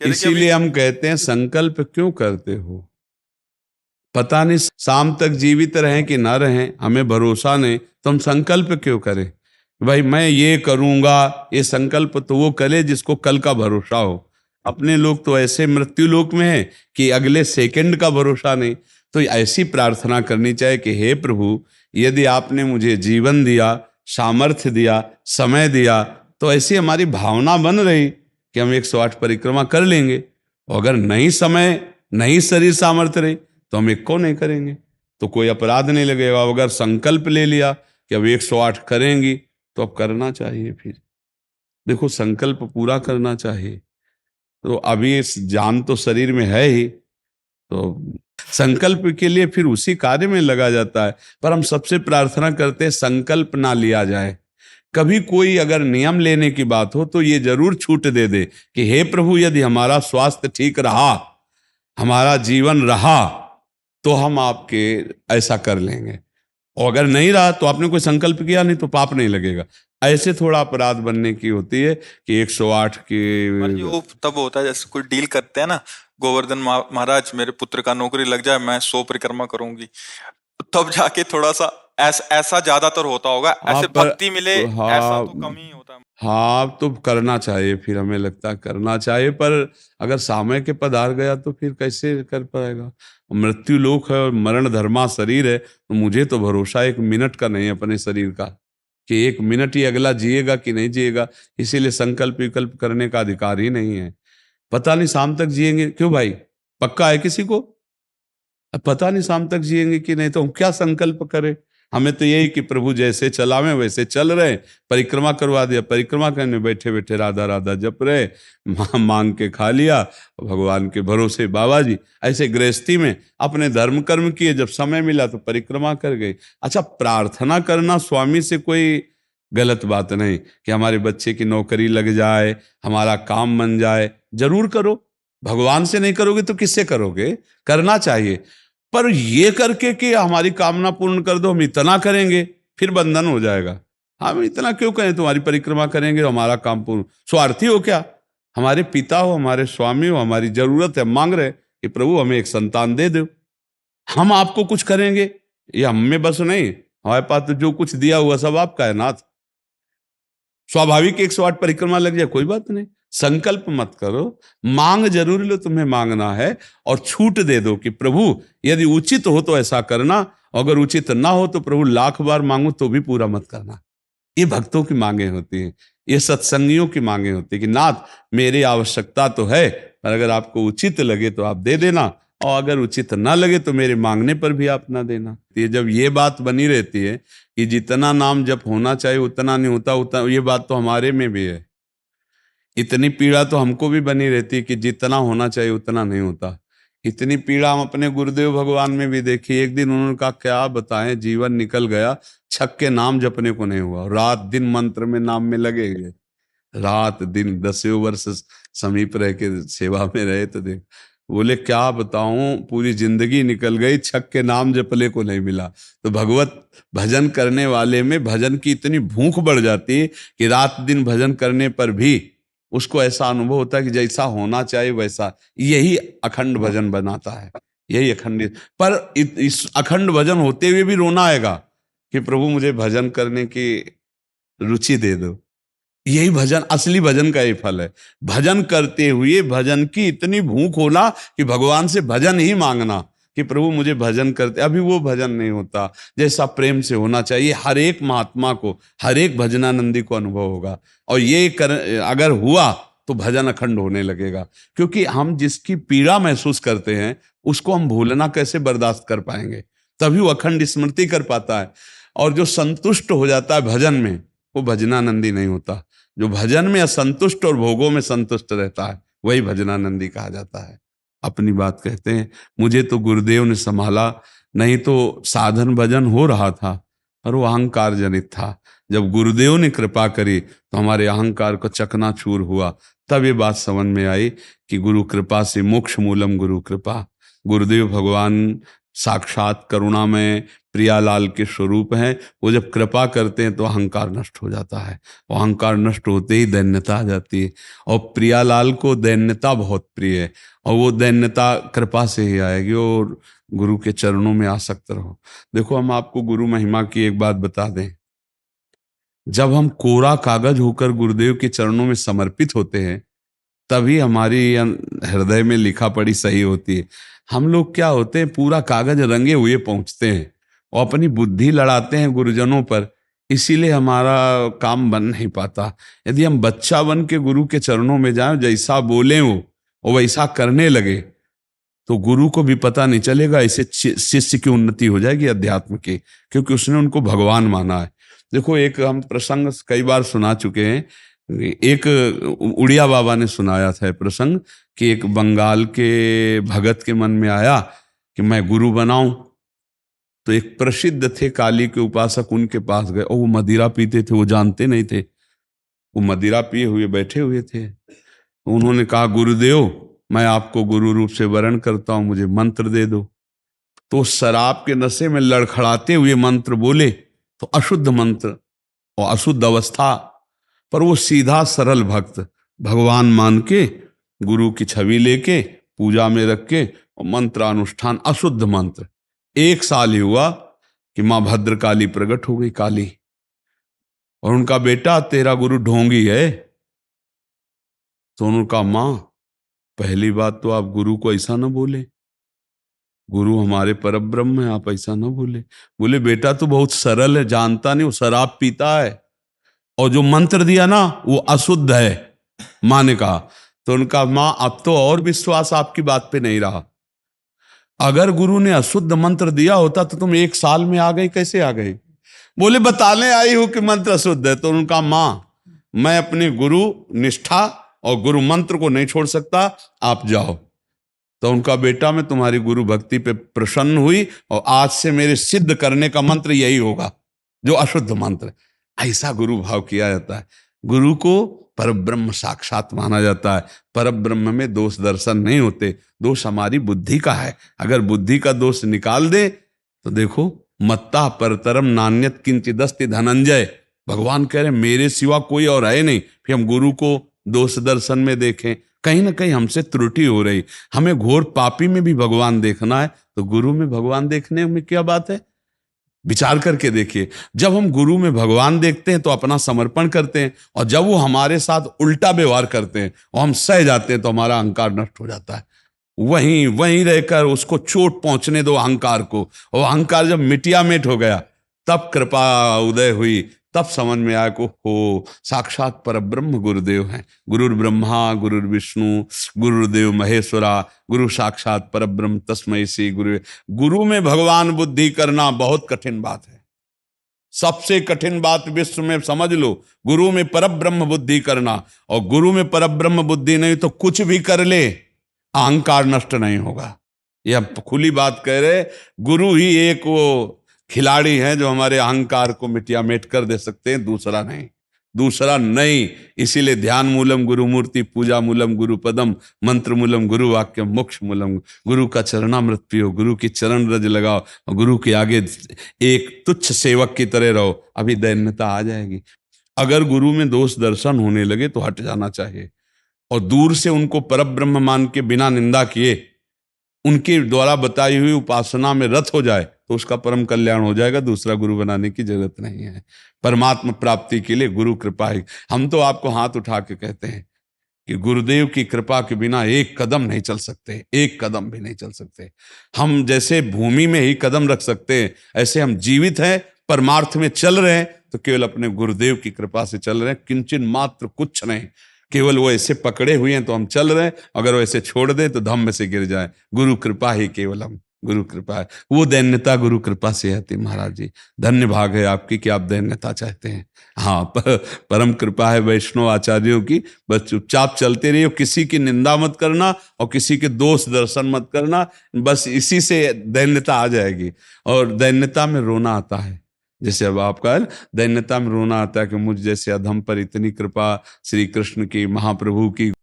कह रहे कि अभी इसीलिए हम कहते हैं संकल्प क्यों करते हो? पता नहीं शाम तक जीवित रहें कि ना रहें, हमें भरोसा नहीं, तो हम संकल्प क्यों करें? भाई मैं ये करूंगा, ये संकल्प तो वो करे जिसको कल का भरोसा हो। अपने लोग तो ऐसे मृत्यु लोक में है कि अगले सेकंड का भरोसा नहीं। तो ऐसी प्रार्थना करनी चाहिए कि हे प्रभु, यदि आपने मुझे जीवन दिया, सामर्थ्य दिया, समय दिया, तो ऐसी हमारी भावना बन रही कि हम 108 परिक्रमा कर लेंगे। और अगर नहीं समय, नहीं शरीर सामर्थ्य रही, तो हम एक को नहीं करेंगे, तो कोई अपराध नहीं लगेगा। अगर संकल्प ले लिया कि अब 108 करेंगी, तो अब करना चाहिए। फिर देखो, संकल्प पूरा करना चाहिए। तो अभी इस जान तो शरीर में है ही, तो संकल्प के लिए फिर उसी कार्य में लगा जाता है। पर हम सबसे प्रार्थना करते हैं संकल्प ना लिया जाए। कभी कोई अगर नियम लेने की बात हो तो ये जरूर छूट दे दे कि हे प्रभु, यदि हमारा स्वास्थ्य ठीक रहा, हमारा जीवन रहा, तो हम आपके ऐसा कर लेंगे। और अगर नहीं रहा तो आपने कोई संकल्प किया नहीं, तो पाप नहीं लगेगा। ऐसे थोड़ा अपराध बनने की होती है कि 108 की। महाराज जी वो तब होता है जैसे कोई डील करते हैं ना, गोवर्धन महाराज मेरे पुत्र का नौकरी लग जाए, मैं 100 परिक्रमा करूंगी, तब जाके थोड़ा सा ऐसा ज्यादातर होता होगा। हाँ ऐसे पर भक्ति मिले ऐसा हाँ, तो कम ही होता है। हाँ तो करना चाहिए, फिर हमें लगता है करना चाहिए। पर अगर समय के पधार गया तो फिर कैसे कर पाएगा? मृत्यु लोक है और मरण धर्मा शरीर है, तो मुझे तो भरोसा 1 मिनट का नहीं है अपने शरीर का कि 1 मिनट ही अगला जिएगा कि नहीं जिएगा। इसीलिए संकल्प विकल्प करने का अधिकार ही नहीं है। पता नहीं शाम तक जिएंगे क्यों भाई, पक्का है किसी को? अब पता नहीं शाम तक जिएंगे कि नहीं, तो हम क्या संकल्प करें? हमें तो यही कि प्रभु जैसे चलावे वैसे चल रहे। परिक्रमा करवा दिया, परिक्रमा करने बैठे बैठे राधा राधा जप रहे, मांग के खा लिया, भगवान के भरोसे बाबा जी। ऐसे गृहस्थी में अपने धर्म कर्म किए, जब समय मिला तो परिक्रमा कर गए। अच्छा, प्रार्थना करना स्वामी से कोई गलत बात नहीं कि हमारे बच्चे की नौकरी लग जाए, हमारा काम बन जाए, जरूर करो। भगवान से नहीं करोगे तो किससे करोगे? करना चाहिए। पर ये करके कि हमारी कामना पूर्ण कर दो, हम इतना करेंगे, फिर बंधन हो जाएगा। हम इतना क्यों करें, तुम्हारी परिक्रमा करेंगे हमारा काम पूर्ण? स्वार्थी हो क्या? हमारे पिता हो, हमारे स्वामी हो, हमारी जरूरत है, मांग रहे कि प्रभु हमें एक संतान दे दो, हम आपको कुछ करेंगे। ये हम में बस नहीं, हमारे पास तो जो कुछ दिया हुआ सब आपका है नाथ। स्वाभाविक 108 परिक्रमा लग जाए, कोई बात नहीं। संकल्प मत करो, मांग जरूर लो, तुम्हें मांगना है। और छूट दे दो कि प्रभु यदि उचित हो तो ऐसा करना, अगर उचित ना हो तो प्रभु लाख बार मांगो तो भी पूरा मत करना। ये भक्तों की मांगे होती हैं, ये सत्संगियों की मांगे होती है कि नाथ मेरी आवश्यकता तो है, पर अगर आपको उचित लगे तो आप दे देना, और अगर उचित ना लगे तो मेरे मांगने पर भी आप ना देना। ये जब ये बात बनी रहती है कि जितना नाम जप होना चाहिए उतना नहीं होता, उतना, ये बात तो हमारे में भी है। इतनी पीड़ा तो हमको भी बनी रहती है कि जितना होना चाहिए उतना नहीं होता। इतनी पीड़ा हम अपने गुरुदेव भगवान में भी देखी। एक दिन उन्होंने कहा क्या बताएं, जीवन निकल गया, छक के नाम जपने को नहीं हुआ, रात दिन मंत्र में नाम में लगे गए, रात दिन 10 वर्ष समीप रह के सेवा में रहे। तो देख, बोले क्या बताऊं, पूरी जिंदगी निकल गई, छक के नाम जपले को नहीं मिला। तो भगवत भजन करने वाले में भजन की इतनी भूख बढ़ जाती है कि रात दिन भजन करने पर भी उसको ऐसा अनुभव होता है कि जैसा होना चाहिए वैसा। यही अखंड भजन बनाता है, यही अखंड। पर इस अखंड भजन होते हुए भी रोना आएगा कि प्रभु मुझे भजन करने की रुचि दे दो। यही भजन, असली भजन का ही फल है। भजन करते हुए भजन की इतनी भूख होना कि भगवान से भजन ही मांगना कि प्रभु मुझे भजन करते। अभी वो भजन नहीं होता जैसा प्रेम से होना चाहिए। हर एक महात्मा को, हर एक भजनानंदी को अनुभव होगा। और ये अगर हुआ तो भजन अखंड होने लगेगा। क्योंकि हम जिसकी पीड़ा महसूस करते हैं उसको हम भूलना कैसे बर्दाश्त कर पाएंगे? तभी वो अखंड स्मृति कर पाता है। और जो संतुष्ट हो जाता है भजन में, वो भजनानंदी नहीं होता। जो भजन में असंतुष्ट और भोगों में संतुष्ट रहता है वही भजनानंदी कहा जाता है। अपनी बात कहते हैं, मुझे तो गुरुदेव ने संभाला, नहीं तो साधन भजन हो रहा था, पर वो अहंकार जनित था। जब गुरुदेव ने कृपा करी तो हमारे अहंकार को चकनाचूर हुआ। तब ये बात समझ में आई कि गुरु कृपा से मोक्ष मूलम गुरु कृपा। गुरुदेव भगवान साक्षात करुणामय प्रियालाल के स्वरूप हैं। वो जब कृपा करते हैं तो अहंकार नष्ट हो जाता है, और अहंकार नष्ट होते ही दैन्यता आ जाती है। और प्रियालाल को दैन्यता बहुत प्रिय है, और वो दैन्यता कृपा से ही आएगी। और गुरु के चरणों में आसक्त रहो। देखो, हम आपको गुरु महिमा की एक बात बता दें। जब हम कोरा कागज होकर गुरुदेव के चरणों में समर्पित होते हैं, तभी हमारी हृदय में लिखा पढ़ी सही होती है। हम लोग क्या होते हैं, पूरा कागज रंगे हुए पहुंचते हैं और अपनी बुद्धि लड़ाते हैं गुरुजनों पर, इसीलिए हमारा काम बन नहीं पाता। यदि हम बच्चा बन के गुरु के चरणों में जाएं, जैसा बोले वो और वैसा करने लगे, तो गुरु को भी पता नहीं चलेगा। ऐसे शिष्य की उन्नति हो जाएगी अध्यात्म की, क्योंकि उसने उनको भगवान माना है। देखो, एक हम प्रसंग कई बार सुना चुके हैं। एक उड़िया बाबा ने सुनाया था प्रसंग कि एक बंगाल के भगत के मन में आया कि मैं गुरु बनाऊं। तो एक प्रसिद्ध थे काली के उपासक, उनके पास गए, और वो मदिरा पीते थे, वो जानते नहीं थे। वो मदिरा पिए हुए बैठे हुए थे। उन्होंने कहा, गुरुदेव, मैं आपको गुरु रूप से वरण करता हूं, मुझे मंत्र दे दो। तो शराब के नशे में लड़खड़ाते हुए मंत्र बोले, तो अशुद्ध मंत्र और अशुद्ध अवस्था, पर वो सीधा सरल भक्त भगवान मान के गुरु की छवि लेके पूजा में रख के और मंत्रानुष्ठान, अशुद्ध मंत्र। 1 साल ही हुआ कि मां भद्रकाली प्रकट हो गई, काली, और उनका बेटा, तेरा गुरु ढोंगी है। तो उन्होंने कहा, मां, पहली बात तो आप गुरु को ऐसा ना बोले, गुरु हमारे परब्रह्म है, आप ऐसा ना बोले। बोले, बेटा तू बहुत सरल है, जानता नहीं, वो शराब पीता है, और जो मंत्र दिया ना वो अशुद्ध है। मां ने कहा। तो उनका, मां, अब तो और विश्वास आपकी बात पे नहीं रहा। अगर गुरु ने अशुद्ध मंत्र दिया होता तो तुम 1 साल में आ गई, कैसे आ गई? बोले, बताने आई हूं कि मंत्र अशुद्ध है। तो उनका, मां, मैं अपने गुरु निष्ठा और गुरु मंत्र को नहीं छोड़ सकता, आप जाओ। तो उनका बेटा, मैं तुम्हारी गुरु भक्ति पे प्रसन्न हुई, और आज से मेरे सिद्ध करने का मंत्र यही होगा, जो अशुद्ध मंत्र। ऐसा गुरु भाव किया जाता है। गुरु को परब्रह्म साक्षात माना जाता है। परब्रह्म में दोष दर्शन नहीं होते, दोष हमारी बुद्धि का है। अगर बुद्धि का दोष निकाल दे तो देखो, मत्ता परतरम नान्यत किंचिदस्ति धनंजय, भगवान कह रहे मेरे सिवा कोई और है नहीं। फिर हम गुरु को दोष दर्शन में देखें, कहीं ना कहीं हमसे त्रुटि हो रही। हमें घोर पापी में भी भगवान देखना है, तो गुरु में भगवान देखने में क्या बात है? विचार करके देखिए। जब हम गुरु में भगवान देखते हैं तो अपना समर्पण करते हैं, और जब वो हमारे साथ उल्टा व्यवहार करते हैं और हम सह जाते हैं तो हमारा अहंकार नष्ट हो जाता है। वहीं वहीं रहकर उसको चोट पहुंचने दो अहंकार को, और अहंकार जब मिटिया मिट हो गया, तब कृपा उदय हुई, तब समझ में आया को हो साक्षात परब्रह्म गुरुदेव हैं। गुरुर् ब्रह्मा गुरुर् विष्णु गुरुर्देव महेश्वरा, गुरु साक्षात परब्रह्म तस्मै श्री गुरु। गुरु में भगवान बुद्धि करना बहुत कठिन बात है, सबसे कठिन बात विश्व में, समझ लो। गुरु में परब्रह्म बुद्धि करना, और गुरु में परब्रह्म बुद्धि नहीं तो कुछ भी कर ले, अहंकार नष्ट नहीं होगा। यह खुली बात कह रहे। गुरु ही एक वो खिलाड़ी हैं जो हमारे अहंकार को मिटिया मेट कर दे सकते हैं, दूसरा नहीं, दूसरा नहीं। इसीलिए ध्यान मूलम गुरु मूर्ति, पूजा मूलम गुरु पदम, मंत्र मूलम गुरु वाक्यम, मोक्ष मूलम। गुरु का चरणामृत पियो, गुरु की चरण रज लगाओ, और गुरु के आगे एक तुच्छ सेवक की तरह रहो, अभी दैन्यता आ जाएगी। अगर गुरु में दोष दर्शन होने लगे तो हट जाना चाहिए, और दूर से उनको परब्रह्म मान के बिना निंदा किए उनके द्वारा बताई हुई उपासना में रत हो जाए तो उसका परम कल्याण हो जाएगा। दूसरा गुरु बनाने की जरूरत नहीं है। परमात्मा प्राप्ति के लिए गुरु कृपा ही। हम तो आपको हाथ उठा के कहते हैं कि गुरुदेव की कृपा के बिना एक कदम नहीं चल सकते, एक कदम भी नहीं चल सकते। हम जैसे भूमि में ही कदम रख सकते हैं, ऐसे हम जीवित हैं, परमार्थ में चल रहे हैं तो केवल अपने गुरुदेव की कृपा से चल रहे हैं, किंचन मात्र कुछ नहीं। केवल वो ऐसे पकड़े हुए हैं तो हम चल रहे हैं, अगर वो ऐसे छोड़ दें तो धम्म से गिर जाए। गुरु कृपा ही केवल, हम गुरु कृपा है। वो दैन्यता गुरु कृपा से आती। महाराज जी, धन्य भाग है आपकी कि आप दैन्यता चाहते हैं। हाँ, परम कृपा है वैष्णव आचार्यों की। बस चुपचाप चलते रहिए, किसी की निंदा मत करना और किसी के दोष दर्शन मत करना, बस इसी से दैन्यता आ जाएगी। और दैन्यता में रोना आता है, जैसे अब आपका दैन्यता में रोना आता है कि मुझ जैसे अधम पर इतनी कृपा श्री कृष्ण की, महाप्रभु की।